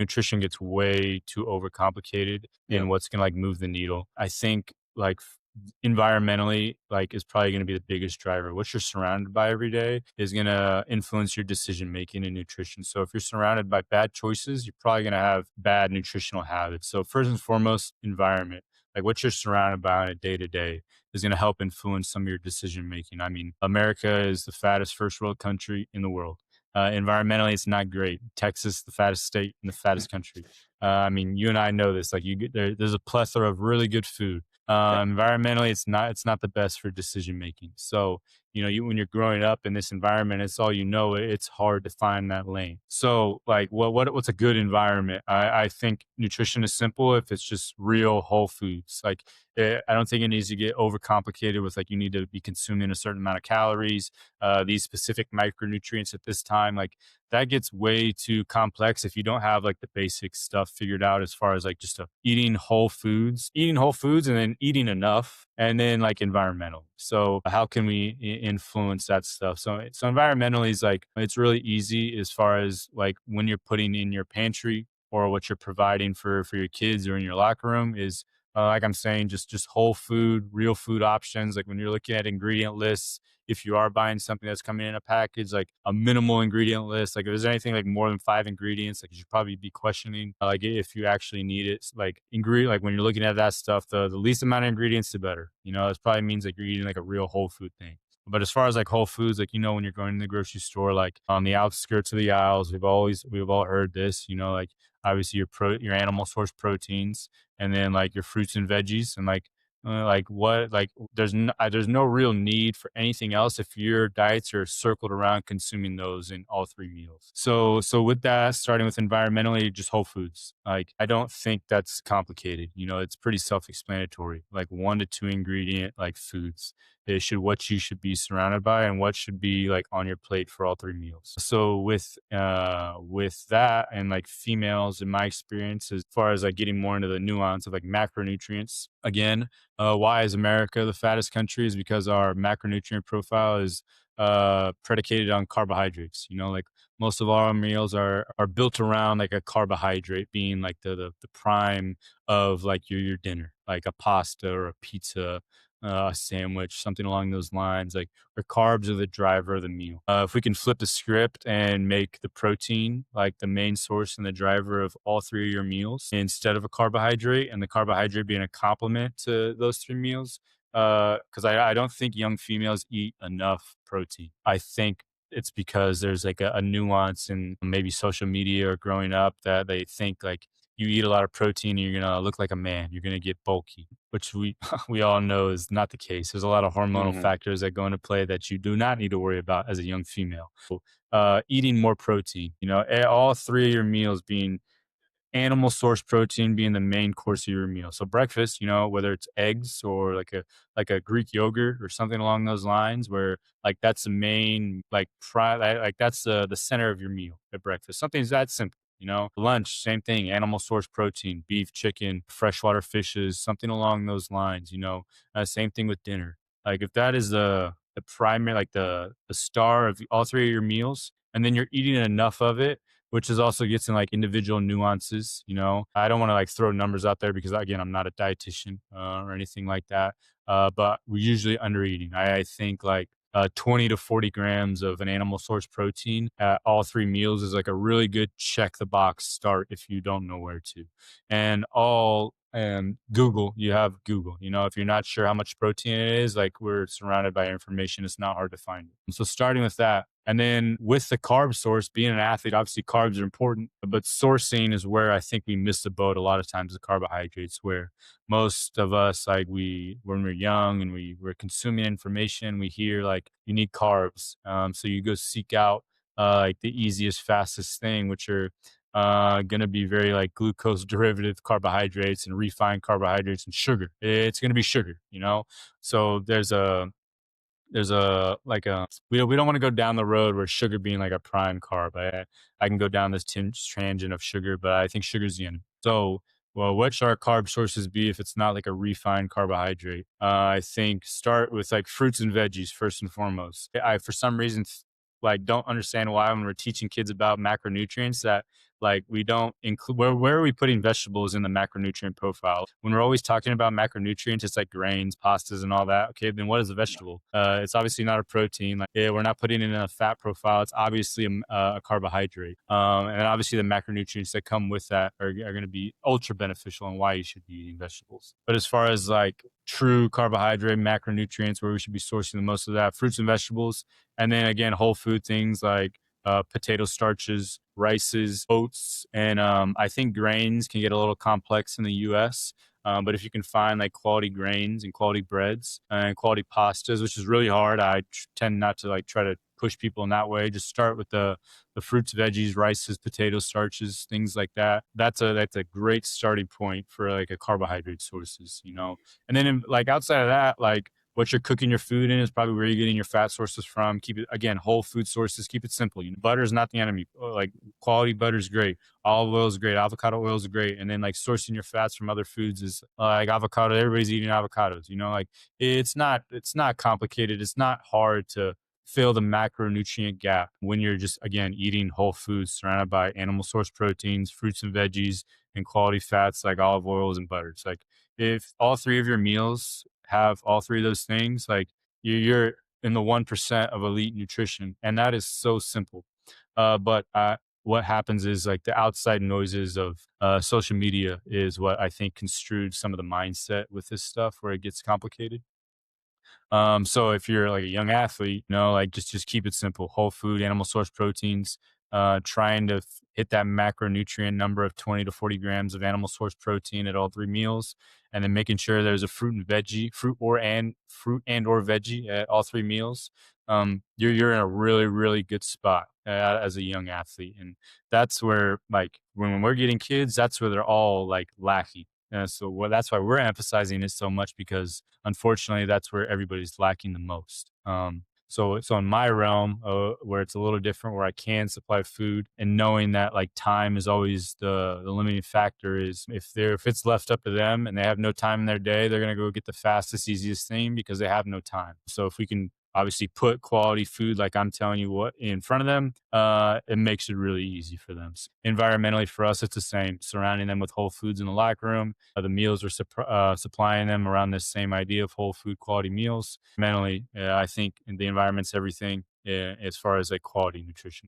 nutrition gets way too overcomplicated Yeah. in what's going to like move the needle. I think like environmentally like is probably going to be the biggest driver. What you're surrounded by every day is going to influence your decision making in nutrition. So if you're surrounded by bad choices, you're probably going to have bad nutritional habits. So first and foremost, environment, like what you're surrounded by on a day to day is going to help influence some of your decision making. I mean, America is the fattest first world country in the world. Environmentally, it's not great. Texas, the fattest state in the fattest country. I mean, you and I know this. Like, there's a plethora of really good food. Yeah. Environmentally, it's not the best for decision making. So, when you're growing up in this environment, it's all you know. It's hard to find that lane. So, like, what's a good environment? I think nutrition is simple if it's just real whole foods. Like, I don't think it needs to get overcomplicated with like you need to be consuming a certain amount of calories, these specific micronutrients at this time. Like that gets way too complex if you don't have like the basic stuff figured out as far as like just eating whole foods and then eating enough and then like environmental. So how can we influence that stuff? So environmentally is like, it's really easy as far as like when you're putting in your pantry or what you're providing for your kids or in your locker room is like I'm saying, just whole food, real food options. Like when you're looking at ingredient lists, if you are buying something that's coming in a package, like a minimal ingredient list, like if there's anything like more than 5 ingredients, like you should probably be questioning like if you actually need it. Like ingredient, like when you're looking at that stuff, the least amount of ingredients, the better. This probably means like you're eating like a real whole food thing. But as far as like whole foods, like when you're going to the grocery store, like on the outskirts of the aisles, we've all heard this, like obviously your animal source proteins and then like your fruits and veggies and like what like there's no real need for anything else if your diets are circled around consuming those in all three meals. So with that, starting with environmentally, just whole foods. Like I don't think that's complicated. It's pretty self-explanatory. Like 1 to 2 ingredient like foods. It should what you should be surrounded by and what should be like on your plate for all three meals. So with that and like females in my experience as far as like getting more into the nuance of like macronutrients again, why is America the fattest country is because our macronutrient profile is predicated on carbohydrates. Like most of our meals are built around like a carbohydrate being like the prime of like your dinner, like a pasta or a pizza, a sandwich, something along those lines. Like the carbs are the driver of the meal. If we can flip the script and make the protein like the main source and the driver of all three of your meals instead of a carbohydrate, and the carbohydrate being a complement to those three meals, because I don't think young females eat enough protein. I think it's because there's like a nuance in maybe social media or growing up that they think like you eat a lot of protein and you're gonna look like a man, you're gonna get bulky, which we we all know is not the case. There's a lot of hormonal Hmm. factors that go into play that you do not need to worry about as a young female. Eating more protein, all three of your meals being animal source protein being the main course of your meal. So breakfast, whether it's eggs or like a Greek yogurt or something along those lines, where like that's the main like that's the center of your meal at breakfast. Something's that simple. Lunch, same thing, animal source protein, beef, chicken, freshwater fishes, something along those lines, same thing with dinner. Like if that is the primary, like the star of all three of your meals, and then you're eating enough of it, which is also gets in like individual nuances. I don't want to like throw numbers out there because again, I'm not a dietitian or anything like that. But we're usually under eating. I think like 20 to 40 grams of an animal source protein at all three meals is like a really good check the box start if you don't know where to. And Google, you have Google. If you're not sure how much protein it is, like we're surrounded by information, it's not hard to find it. And so starting with that, and then with the carb source, being an athlete, obviously carbs are important, but sourcing is where I think we miss the boat a lot of times, the carbohydrates, where most of us, like when we're young and we're consuming information, we hear like you need carbs. So you go seek out like the easiest, fastest thing, which are going to be very like glucose derivative carbohydrates and refined carbohydrates and sugar. It's going to be sugar, So there's a like a we don't want to go down the road where sugar being like a prime carb. I can go down this tangent of sugar, but I think sugar's the enemy. So, well, what should our carb sources be if it's not like a refined carbohydrate? I think start with like fruits and veggies first and foremost. I for some reason like don't understand why when we're teaching kids about macronutrients that like we don't include where are we putting vegetables in the macronutrient profile? When we're always talking about macronutrients, it's like grains, pastas, and all that. Okay, then what is a vegetable? It's obviously not a protein. Like yeah, we're not putting it in a fat profile. It's obviously a carbohydrate. And obviously the macronutrients that come with that are going to be ultra beneficial and why you should be eating vegetables. But as far as like true carbohydrate macronutrients, where we should be sourcing the most of that, fruits and vegetables, and then again whole food things like potato starches, rices, oats, and I think grains can get a little complex in the U.S. But if you can find like quality grains and quality breads and quality pastas, which is really hard, I tend not to like try to push people in that way. Just start with the fruits, veggies, rices, potato starches, things like that. That's a great starting point for like a carbohydrate sources, you know. And then like outside of that, like what you're cooking your food in is probably where you're getting your fat sources from. Keep it again, whole food sources. Keep it simple. You know, butter is not the enemy. Like quality butter is great. Olive oil is great. Avocado oil is great. And then like sourcing your fats from other foods is like avocado. Everybody's eating avocados. You know, like it's not complicated. It's not hard to fill the macronutrient gap when you're just again eating whole foods surrounded by animal source proteins, fruits and veggies, and quality fats like olive oils and butters. Like if all three of your meals have all three of those things, like you're in the 1% of elite nutrition, and that is so simple. But what happens is like the outside noises of social media is what I think construed some of the mindset with this stuff where it gets complicated. So if you're like a young athlete, you know, like just keep it simple: whole food, animal source proteins. Trying to hit that macronutrient number of 20 to 40 grams of animal source protein at all three meals, and then making sure there's a fruit and or veggie at all three meals. You're in a really really good spot as a young athlete, and that's where like when we're getting kids, that's where they're all like lacking. That's why we're emphasizing it so much because unfortunately that's where everybody's lacking the most. So in my realm, where it's a little different, where I can supply food and knowing that like time is always the limiting factor is if it's left up to them and they have no time in their day, they're gonna go get the fastest, easiest thing because they have no time. So if we can obviously put quality food like I'm telling you what in front of them, it makes it really easy for them. So environmentally for us it's the same, surrounding them with whole foods in the locker room. The meals are supplying them around this same idea of whole food quality meals. Mentally, I think the environment's everything as far as like quality nutrition.